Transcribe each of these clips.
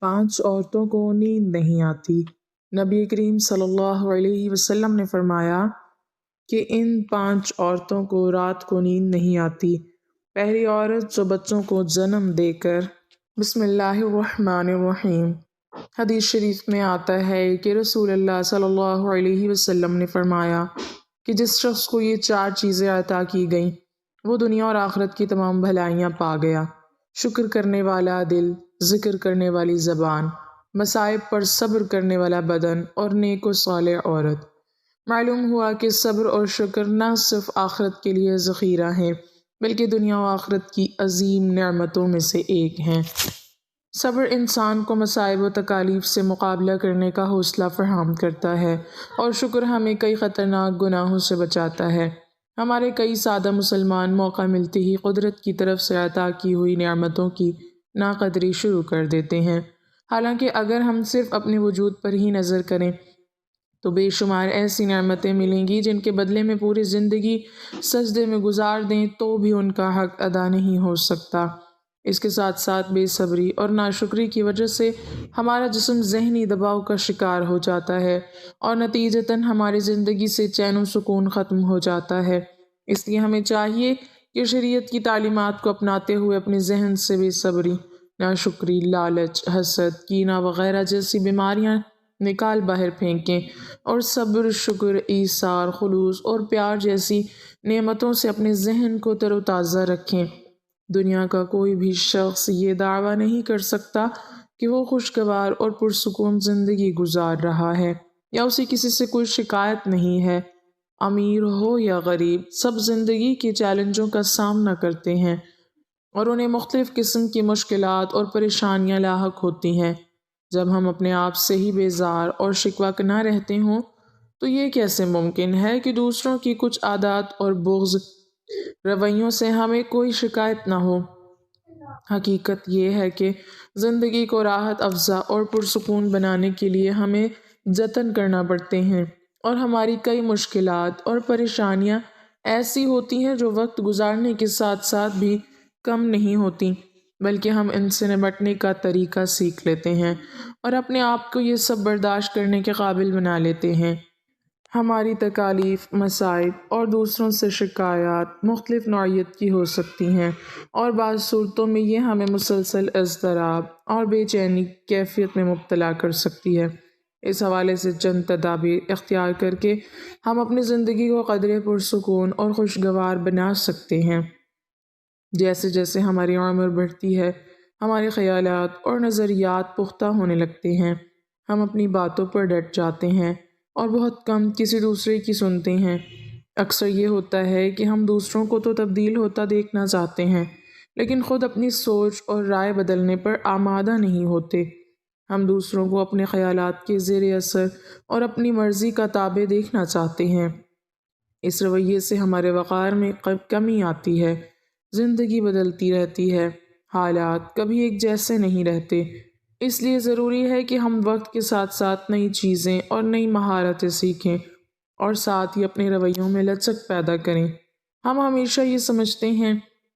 5 عورتوں کو نیند نہیں آتی۔ نبی کریم صلی اللہ علیہ وسلم نے فرمایا کہ ان 5 عورتوں کو رات کو نیند نہیں آتی۔ پہلی عورت جو بچوں کو جنم دے کر بسم اللہ الرحمن الرحیم۔ حدیث شریف میں آتا ہے کہ رسول اللہ صلی اللہ علیہ وسلم نے فرمایا کہ جس شخص کو یہ 4 چیزیں عطا کی گئیں وہ دنیا اور آخرت کی تمام بھلائیاں پا گیا: شکر کرنے والا دل، ذکر کرنے والی زبان، مصائب پر صبر کرنے والا بدن اور نیک و صالح عورت۔ معلوم ہوا کہ صبر اور شکر نہ صرف آخرت کے لیے ذخیرہ ہیں بلکہ دنیا و آخرت کی عظیم نعمتوں میں سے ایک ہیں۔ صبر انسان کو مصائب و تکالیف سے مقابلہ کرنے کا حوصلہ فراہم کرتا ہے اور شکر ہمیں کئی خطرناک گناہوں سے بچاتا ہے۔ ہمارے کئی سادہ مسلمان موقع ملتے ہی قدرت کی طرف سے عطا کی ہوئی نعمتوں کی ناقدری شروع کر دیتے ہیں، حالانکہ اگر ہم صرف اپنے وجود پر ہی نظر کریں تو بے شمار ایسی نعمتیں ملیں گی جن کے بدلے میں پوری زندگی سجدے میں گزار دیں تو بھی ان کا حق ادا نہیں ہو سکتا۔ اس کے ساتھ ساتھ بے صبری اور ناشکری کی وجہ سے ہمارا جسم ذہنی دباؤ کا شکار ہو جاتا ہے اور نتیجتاً ہماری زندگی سے چین و سکون ختم ہو جاتا ہے۔ اس لیے ہمیں چاہیے کہ شریعت کی تعلیمات کو اپناتے ہوئے اپنے ذہن سے بے صبری، ناشکری، لالچ، حسد، کینہ وغیرہ جیسی بیماریاں نکال باہر پھینکیں اور صبر، شکر، ایثار، خلوص اور پیار جیسی نعمتوں سے اپنے ذہن کو تر و تازہ رکھیں۔ دنیا کا کوئی بھی شخص یہ دعویٰ نہیں کر سکتا کہ وہ خوشگوار اور پرسکون زندگی گزار رہا ہے یا اسے کسی سے کوئی شکایت نہیں ہے۔ امیر ہو یا غریب، سب زندگی کے چیلنجوں کا سامنا کرتے ہیں اور انہیں مختلف قسم کی مشکلات اور پریشانیاں لاحق ہوتی ہیں۔ جب ہم اپنے آپ سے ہی بیزار اور شکوہ نہ رہتے ہوں تو یہ کیسے ممکن ہے کہ دوسروں کی کچھ عادات اور بغض رویوں سے ہمیں کوئی شکایت نہ ہو؟ حقیقت یہ ہے کہ زندگی کو راحت افزا اور پرسکون بنانے کے لیے ہمیں جتن کرنا پڑتے ہیں اور ہماری کئی مشکلات اور پریشانیاں ایسی ہوتی ہیں جو وقت گزارنے کے ساتھ ساتھ بھی کم نہیں ہوتی، بلکہ ہم ان سے نمٹنے کا طریقہ سیکھ لیتے ہیں اور اپنے آپ کو یہ سب برداشت کرنے کے قابل بنا لیتے ہیں۔ ہماری تکالیف، مصائب اور دوسروں سے شکایات مختلف نوعیت کی ہو سکتی ہیں اور بعض صورتوں میں یہ ہمیں مسلسل اضطراب اور بے چینی کیفیت میں مبتلا کر سکتی ہے۔ اس حوالے سے چند تدابیر اختیار کر کے ہم اپنی زندگی کو قدرے پرسکون اور خوشگوار بنا سکتے ہیں۔ جیسے جیسے ہماری عمر بڑھتی ہے، ہمارے خیالات اور نظریات پختہ ہونے لگتے ہیں، ہم اپنی باتوں پر ڈٹ جاتے ہیں اور بہت کم کسی دوسرے کی سنتے ہیں۔ اکثر یہ ہوتا ہے کہ ہم دوسروں کو تو تبدیل ہوتا دیکھنا چاہتے ہیں لیکن خود اپنی سوچ اور رائے بدلنے پر آمادہ نہیں ہوتے۔ ہم دوسروں کو اپنے خیالات کے زیر اثر اور اپنی مرضی کا تابع دیکھنا چاہتے ہیں۔ اس رویے سے ہمارے وقار میں کمی آتی ہے۔ زندگی بدلتی رہتی ہے، حالات کبھی ایک جیسے نہیں رہتے، اس لیے ضروری ہے کہ ہم وقت کے ساتھ ساتھ نئی چیزیں اور نئی مہارتیں سیکھیں اور ساتھ ہی اپنے رویوں میں لچک پیدا کریں۔ ہم ہمیشہ یہ سمجھتے ہیں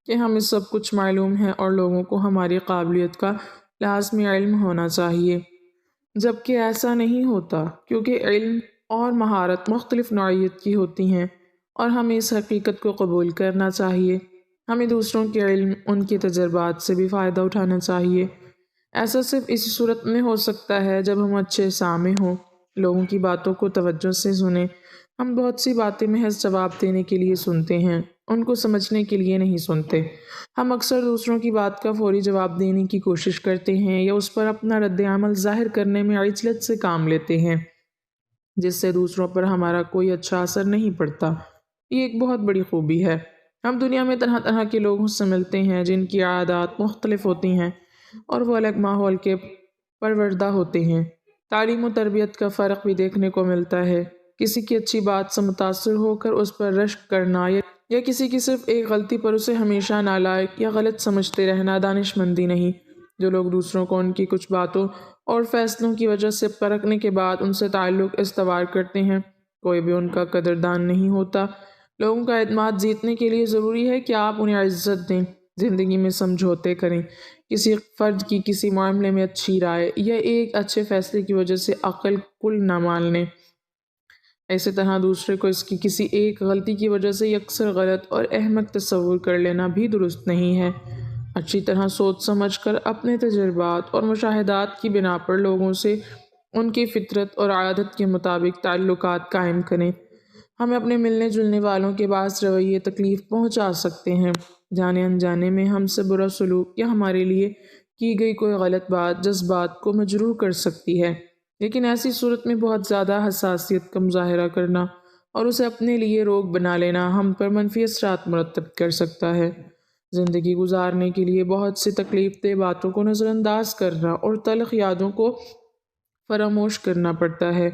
کہ ہمیں سب کچھ معلوم ہے اور لوگوں کو ہماری قابلیت کا لازمی علم ہونا چاہیے، جبکہ ایسا نہیں ہوتا، کیونکہ علم اور مہارت مختلف نوعیت کی ہوتی ہیں اور ہمیں اس حقیقت کو قبول کرنا چاہیے۔ ہمیں دوسروں کے علم، ان کے تجربات سے بھی فائدہ اٹھانا چاہیے۔ ایسا صرف اسی صورت میں ہو سکتا ہے جب ہم اچھے سامع ہوں، لوگوں کی باتوں کو توجہ سے سنیں۔ ہم بہت سی باتیں محض جواب دینے کے لیے سنتے ہیں، ان کو سمجھنے کے لیے نہیں سنتے۔ ہم اکثر دوسروں کی بات کا فوری جواب دینے کی کوشش کرتے ہیں یا اس پر اپنا رد عمل ظاہر کرنے میں عجلت سے کام لیتے ہیں، جس سے دوسروں پر ہمارا کوئی اچھا اثر نہیں پڑتا۔ یہ ایک بہت بڑی خوبی ہے۔ ہم دنیا میں طرح طرح کے لوگوں سے ملتے ہیں جن کی عادات مختلف ہوتی ہیں اور وہ الگ ماحول کے پروردہ ہوتے ہیں۔ تعلیم و تربیت کا فرق بھی دیکھنے کو ملتا ہے۔ کسی کی اچھی بات سے متاثر ہو کر اس پر رشک کرنا یا کسی کی صرف ایک غلطی پر اسے ہمیشہ نالائق یا غلط سمجھتے رہنا دانش مندی نہیں۔ جو لوگ دوسروں کو ان کی کچھ باتوں اور فیصلوں کی وجہ سے پرکھنے کے بعد ان سے تعلق استوار کرتے ہیں، کوئی بھی ان کا قدردان نہیں ہوتا۔ لوگوں کا اعتماد جیتنے کے لیے ضروری ہے کہ آپ انہیں عزت دیں زندگی میں سمجھوتے کریں، کسی فرد کی کسی معاملے میں اچھی رائے یا ایک اچھے فیصلے کی وجہ سے عقل کل نہ مان لیں۔ اسی طرح دوسرے کو اس کی کسی ایک غلطی کی وجہ سے یکسر غلط اور احمق تصور کر لینا بھی درست نہیں ہے۔ اچھی طرح سوچ سمجھ کر اپنے تجربات اور مشاہدات کی بنا پر لوگوں سے ان کی فطرت اور عادت کے مطابق تعلقات قائم کریں۔ ہمیں اپنے ملنے جلنے والوں کے بعض رویے تکلیف پہنچا سکتے ہیں، جانے انجانے میں ہم سے برا سلوک یا ہمارے لیے کی گئی کوئی غلط بات جذبات کو مجروح کر سکتی ہے، لیکن ایسی صورت میں بہت زیادہ حساسیت کا مظاہرہ کرنا اور اسے اپنے لیے روک بنا لینا ہم پر منفی اثرات مرتب کر سکتا ہے۔ زندگی گزارنے کے لیے بہت سی تکلیف دہ باتوں کو نظر انداز کرنا اور تلخ یادوں کو فراموش کرنا پڑتا ہے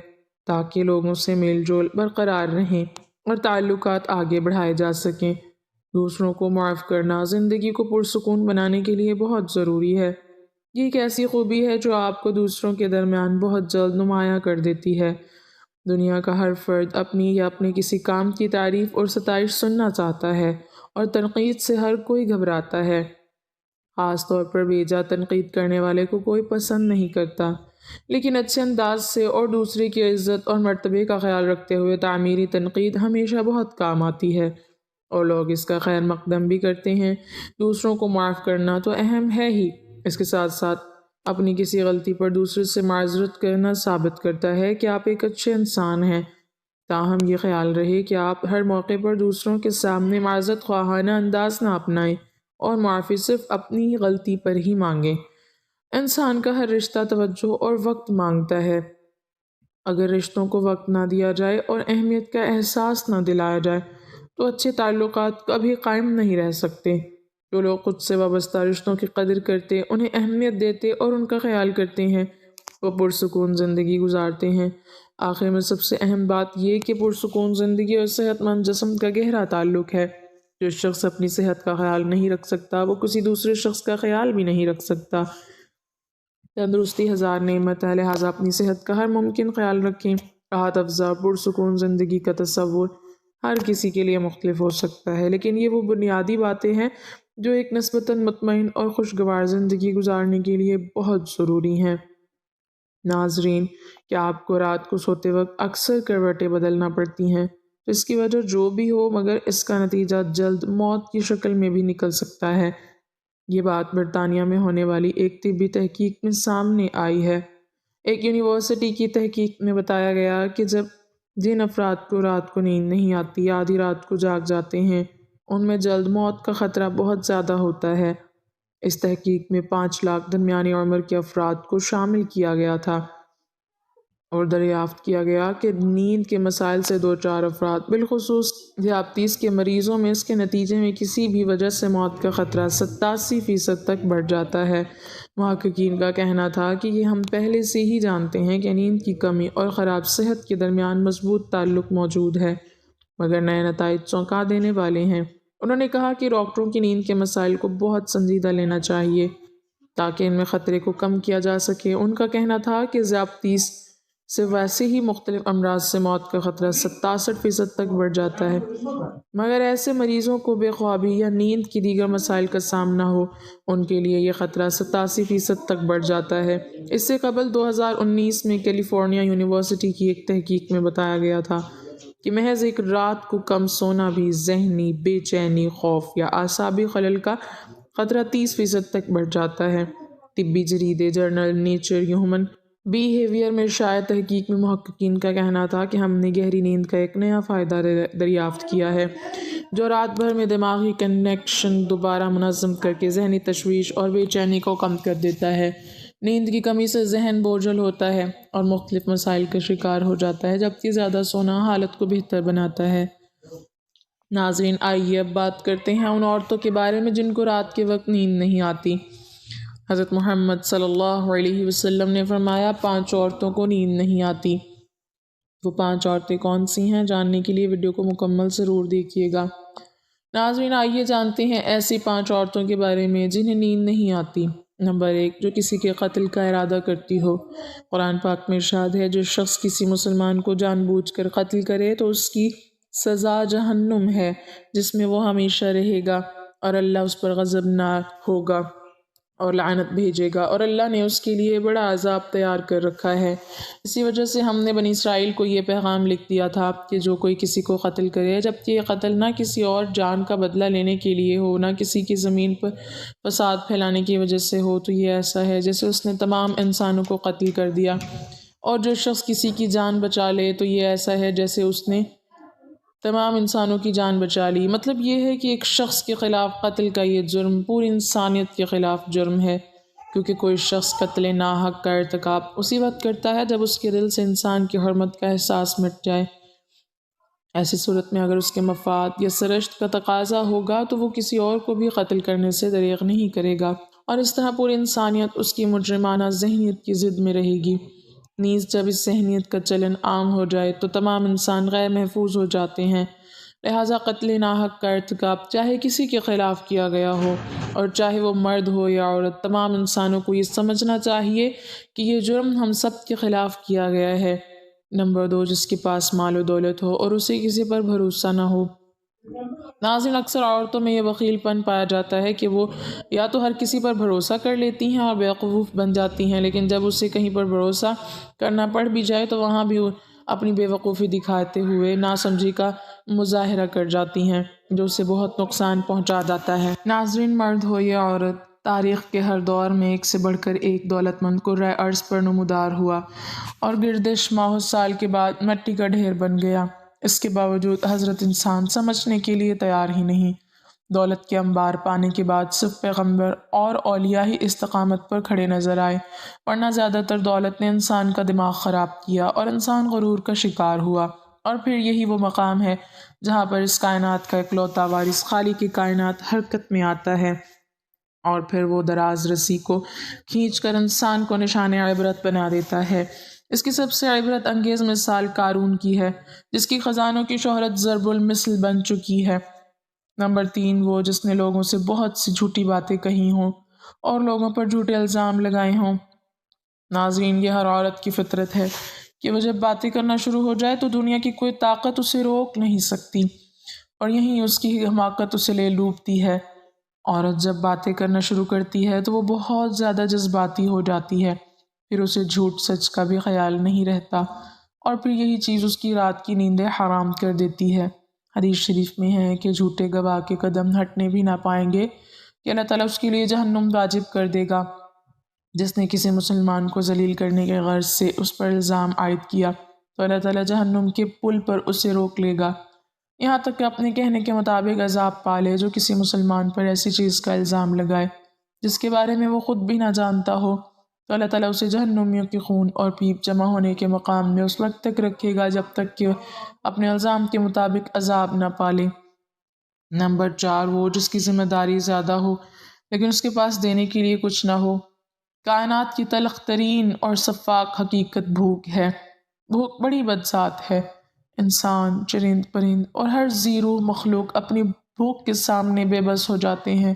تاکہ لوگوں سے میل جول برقرار رہیں اور تعلقات آگے بڑھائے جا سکیں۔ دوسروں کو معاف کرنا زندگی کو پرسکون بنانے کے لیے بہت ضروری ہے۔ یہ ایک ایسی خوبی ہے جو آپ کو دوسروں کے درمیان بہت جلد نمایاں کر دیتی ہے۔ دنیا کا ہر فرد اپنی یا اپنے کسی کام کی تعریف اور ستائش سننا چاہتا ہے اور تنقید سے ہر کوئی گھبراتا ہے۔ خاص طور پر بیجا تنقید کرنے والے کو کوئی پسند نہیں کرتا، لیکن اچھے انداز سے اور دوسرے کی عزت اور مرتبے کا خیال رکھتے ہوئے تعمیری تنقید ہمیشہ بہت کام آتی ہے اور لوگ اس کا خیر مقدم بھی کرتے ہیں۔ دوسروں کو معاف کرنا تو اہم ہے ہی، اس کے ساتھ ساتھ اپنی کسی غلطی پر دوسرے سے معذرت کرنا ثابت کرتا ہے کہ آپ ایک اچھے انسان ہیں۔ تاہم یہ خیال رہے کہ آپ ہر موقع پر دوسروں کے سامنے معذرت خواہانہ انداز نہ اپنائیں اور معافی صرف اپنی غلطی پر ہی مانگیں۔ انسان کا ہر رشتہ توجہ اور وقت مانگتا ہے۔ اگر رشتوں کو وقت نہ دیا جائے اور اہمیت کا احساس نہ دلایا جائے تو اچھے تعلقات کبھی قائم نہیں رہ سکتے۔ جو لوگ خود سے وابستہ رشتوں کی قدر کرتے، انہیں اہمیت دیتے اور ان کا خیال کرتے ہیں، وہ پرسکون زندگی گزارتے ہیں۔ آخر میں سب سے اہم بات یہ کہ پرسکون زندگی اور صحت مند جسم کا گہرا تعلق ہے۔ جو شخص اپنی صحت کا خیال نہیں رکھ سکتا وہ کسی دوسرے شخص کا خیال بھی نہیں رکھ سکتا۔ تندرستی ہزار نعمت ہے، لہٰذا اپنی صحت کا ہر ممکن خیال رکھیں۔ راحت افزا پرسکون زندگی کا تصور ہر کسی کے لیے مختلف ہو سکتا ہے، لیکن یہ وہ بنیادی باتیں ہیں جو ایک نسبتاً مطمئن اور خوشگوار زندگی گزارنے کے لیے بہت ضروری ہیں۔ ناظرین، کیا آپ کو رات کو سوتے وقت اکثر کروٹیں بدلنا پڑتی ہیں؟ تو اس کی وجہ جو بھی ہو مگر اس کا نتیجہ جلد موت کی شکل میں بھی نکل سکتا ہے۔ یہ بات برطانیہ میں ہونے والی ایک طبی تحقیق میں سامنے آئی ہے۔ ایک یونیورسٹی کی تحقیق میں بتایا گیا کہ جن افراد کو رات کو نیند نہیں آتی یا آدھی رات کو جاگ جاتے ہیں ان میں جلد موت کا خطرہ بہت زیادہ ہوتا ہے۔ اس تحقیق میں 5 لاکھ درمیانی عمر کے افراد کو شامل کیا گیا تھا اور دریافت کیا گیا کہ نیند کے مسائل سے دوچار افراد بالخصوص ذیابطیس کے مریضوں میں اس کے نتیجے میں کسی بھی وجہ سے موت کا خطرہ 87% تک بڑھ جاتا ہے۔ محققین کا کہنا تھا کہ یہ ہم پہلے سے ہی جانتے ہیں کہ نیند کی کمی اور خراب صحت کے درمیان مضبوط تعلق موجود ہے، مگر نئے نتائج چونکا دینے والے ہیں۔ انہوں نے کہا کہ ڈاکٹروں کی نیند کے مسائل کو بہت سنجیدہ لینا چاہیے تاکہ ان میں خطرے کو کم کیا جا سکے۔ ان کا کہنا تھا کہ ذیابطیس سے ویسے ہی مختلف امراض سے موت کا خطرہ 67% تک بڑھ جاتا ہے، مگر ایسے مریضوں کو بے خوابی یا نیند کی دیگر مسائل کا سامنا ہو ان کے لیے یہ خطرہ 87% تک بڑھ جاتا ہے۔ اس سے قبل 2019 میں کیلیفورنیا یونیورسٹی کی ایک تحقیق میں بتایا گیا تھا کہ محض ایک رات کو کم سونا بھی ذہنی بے چینی، خوف یا اعصابی خلل کا خطرہ 30% تک بڑھ جاتا ہے۔ طبی جریدے جرنل نیچر ہیومن بیہیویئر میں شائع تحقیق میں محققین کا کہنا تھا کہ ہم نے گہری نیند کا ایک نیا فائدہ دریافت کیا ہے جو رات بھر میں دماغی کنیکشن دوبارہ منظم کر کے ذہنی تشویش اور بے چینی کو کم کر دیتا ہے۔ نیند کی کمی سے ذہن بوجھل ہوتا ہے اور مختلف مسائل کا شکار ہو جاتا ہے، جبکہ زیادہ سونا حالت کو بہتر بناتا ہے۔ ناظرین، آئیے اب بات کرتے ہیں ان عورتوں کے بارے میں جن کو رات کے وقت نیند نہیں آتی۔ حضرت محمد صلی اللہ علیہ وسلم نے فرمایا 5 عورتوں کو نیند نہیں آتی۔ وہ 5 عورتیں کون سی ہیں؟ جاننے کے لیے ویڈیو کو مکمل ضرور دیکھیے گا۔ ناظرین، آئیے جانتے ہیں ایسی 5 عورتوں کے بارے میں جنہیں نیند نہیں آتی۔ نمبر 1، جو کسی کے قتل کا ارادہ کرتی ہو۔ قرآن پاک میں ارشاد ہے جو شخص کسی مسلمان کو جان بوجھ کر قتل کرے تو اس کی سزا جہنم ہے جس میں وہ ہمیشہ رہے گا۔ اور اللہ اس پر غضبناک ہوگا اور لعنت بھیجے گا، اور اللہ نے اس کے لیے بڑا عذاب تیار کر رکھا ہے۔ اسی وجہ سے ہم نے بنی اسرائیل کو یہ پیغام لکھ دیا تھا کہ جو کوئی کسی کو قتل کرے، جبکہ یہ قتل نہ کسی اور جان کا بدلہ لینے کے لیے ہو، نہ کسی کی زمین پر فساد پھیلانے کی وجہ سے ہو، تو یہ ایسا ہے جیسے اس نے تمام انسانوں کو قتل کر دیا۔ اور جو شخص کسی کی جان بچا لے تو یہ ایسا ہے جیسے اس نے تمام انسانوں کی جان بچا لی۔ مطلب یہ ہے کہ ایک شخص کے خلاف قتل کا یہ جرم پوری انسانیت کے خلاف جرم ہے، کیونکہ کوئی شخص قتل ناحق کا ارتکاب اسی وقت کرتا ہے جب اس کے دل سے انسان کی حرمت کا احساس مٹ جائے۔ ایسی صورت میں اگر اس کے مفاد یا سرشت کا تقاضا ہوگا تو وہ کسی اور کو بھی قتل کرنے سے دریغ نہیں کرے گا، اور اس طرح پوری انسانیت اس کی مجرمانہ ذہنیت کی ضد میں رہے گی۔ نیز جب اس ذہنیت کا چلن عام ہو جائے تو تمام انسان غیر محفوظ ہو جاتے ہیں، لہٰذا قتل ناحق کا ارتکاب چاہے کسی کے خلاف کیا گیا ہو اور چاہے وہ مرد ہو یا عورت، تمام انسانوں کو یہ سمجھنا چاہیے کہ یہ جرم ہم سب کے خلاف کیا گیا ہے۔ نمبر 2، جس کے پاس مال و دولت ہو اور اسے کسی پر بھروسہ نہ ہو۔ ناظرین، اکثر عورتوں میں یہ بخیل پن پایا جاتا ہے کہ وہ یا تو ہر کسی پر بھروسہ کر لیتی ہیں اور بیوقوف بن جاتی ہیں، لیکن جب اسے کہیں پر بھروسہ کرنا پڑ بھی جائے تو وہاں بھی اپنی بے وقوفی دکھاتے ہوئے ناسمجھی کا مظاہرہ کر جاتی ہیں، جو اسے بہت نقصان پہنچا جاتا ہے۔ ناظرین، مرد ہو یا عورت، تاریخ کے ہر دور میں ایک سے بڑھ کر ایک دولت مند کرۂ ارض پر نمودار ہوا اور گردش ماہ و سال کے بعد مٹی کا ڈھیر بن گیا۔ اس کے باوجود حضرت انسان سمجھنے کے لیے تیار ہی نہیں۔ دولت کے انبار پانے کے بعد صرف پیغمبر اور اولیاء ہی استقامت پر کھڑے نظر آئے، ورنہ زیادہ تر دولت نے انسان کا دماغ خراب کیا اور انسان غرور کا شکار ہوا۔ اور پھر یہی وہ مقام ہے جہاں پر اس کائنات کا اکلوتا وارث خالق کائنات حرکت میں آتا ہے، اور پھر وہ دراز رسی کو کھینچ کر انسان کو نشان عبرت بنا دیتا ہے۔ اس کی سب سے عبرت انگیز مثال قارون کی ہے، جس کی خزانوں کی شہرت ضرب المثل بن چکی ہے۔ نمبر 3، وہ جس نے لوگوں سے بہت سی جھوٹی باتیں کہی ہوں اور لوگوں پر جھوٹے الزام لگائے ہوں۔ ناظرین، یہ ہر عورت کی فطرت ہے کہ وہ جب باتیں کرنا شروع ہو جائے تو دنیا کی کوئی طاقت اسے روک نہیں سکتی، اور یہیں اس کی حماقت اسے لے ڈوبتی ہے۔ عورت جب باتیں کرنا شروع کرتی ہے تو وہ بہت زیادہ جذباتی ہو جاتی ہے، پھر اسے جھوٹ سچ کا بھی خیال نہیں رہتا، اور پھر یہی چیز اس کی رات کی نیندیں حرام کر دیتی ہے۔ حدیث شریف میں ہے کہ جھوٹے گواہ کے قدم ہٹنے بھی نہ پائیں گے کہ اللہ تعالیٰ اس کے لیے جہنم واجب کر دے گا۔ جس نے کسی مسلمان کو ذلیل کرنے کے غرض سے اس پر الزام عائد کیا تو اللہ تعالیٰ جہنم کے پل پر اسے روک لے گا، یہاں تک کہ اپنے کہنے کے مطابق عذاب پالے جو کسی مسلمان پر ایسی چیز کا الزام لگائے جس کے بارے میں وہ خود بھی نہ جانتا ہو، تو اللہ تعالیٰ اسے جہنمیوں کے خون اور پیپ جمع ہونے کے مقام میں اس وقت تک رکھے گا جب تک کہ اپنے الزام کے مطابق عذاب نہ پالے۔ نمبر 4، وہ جس کی ذمہ داری زیادہ ہو لیکن اس کے پاس دینے کے لیے کچھ نہ ہو۔ کائنات کی تلخ ترین اور شفاق حقیقت بھوک ہے۔ بھوک بڑی بدذات ہے۔ انسان، چرند پرند اور ہر ذی روح مخلوق اپنی بھوک کے سامنے بے بس ہو جاتے ہیں۔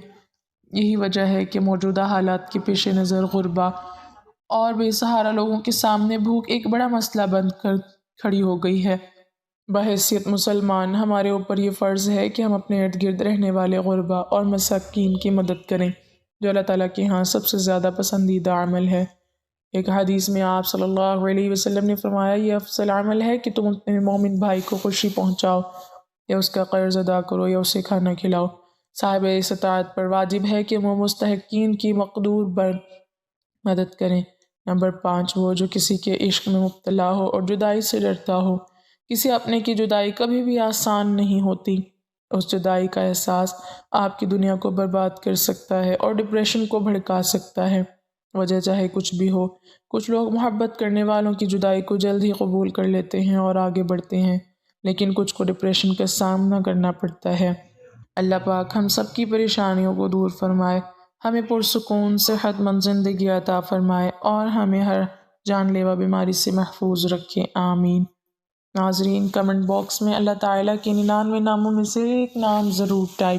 یہی وجہ ہے کہ موجودہ حالات کے پیش نظر غربا اور بے سہارا لوگوں کے سامنے بھوک ایک بڑا مسئلہ بن کر کھڑی ہو گئی ہے۔ بحیثیت مسلمان ہمارے اوپر یہ فرض ہے کہ ہم اپنے ارد گرد رہنے والے غربا اور مساکین کی مدد کریں، جو اللہ تعالیٰ کے ہاں سب سے زیادہ پسندیدہ عمل ہے۔ ایک حدیث میں آپ صلی اللہ علیہ وسلم نے فرمایا، یہ افضل عمل ہے کہ تم اپنے مومن بھائی کو خوشی پہنچاؤ، یا اس کا قرض ادا کرو، یا اسے کھانا کھلاؤ۔ صاحب استطاعت پر واجب ہے کہ وہ مستحقین کی مقدور بر مدد کریں۔ نمبر 5، وہ جو کسی کے عشق میں مبتلا ہو اور جدائی سے ڈرتا ہو۔ کسی اپنے کی جدائی کبھی بھی آسان نہیں ہوتی۔ اس جدائی کا احساس آپ کی دنیا کو برباد کر سکتا ہے اور ڈپریشن کو بھڑکا سکتا ہے، وجہ چاہے کچھ بھی ہو۔ کچھ لوگ محبت کرنے والوں کی جدائی کو جلد ہی قبول کر لیتے ہیں اور آگے بڑھتے ہیں، لیکن کچھ کو ڈپریشن کا سامنا کرنا پڑتا ہے۔ اللہ پاک ہم سب کی پریشانیوں کو دور فرمائے، ہمیں پرسکون صحت مند زندگی عطا فرمائے اور ہمیں ہر جان لیوا بیماری سے محفوظ رکھے، آمین۔ ناظرین، کمنٹ باکس میں اللہ تعالیٰ کے 99 ناموں میں سے ایک نام ضرور ٹائپ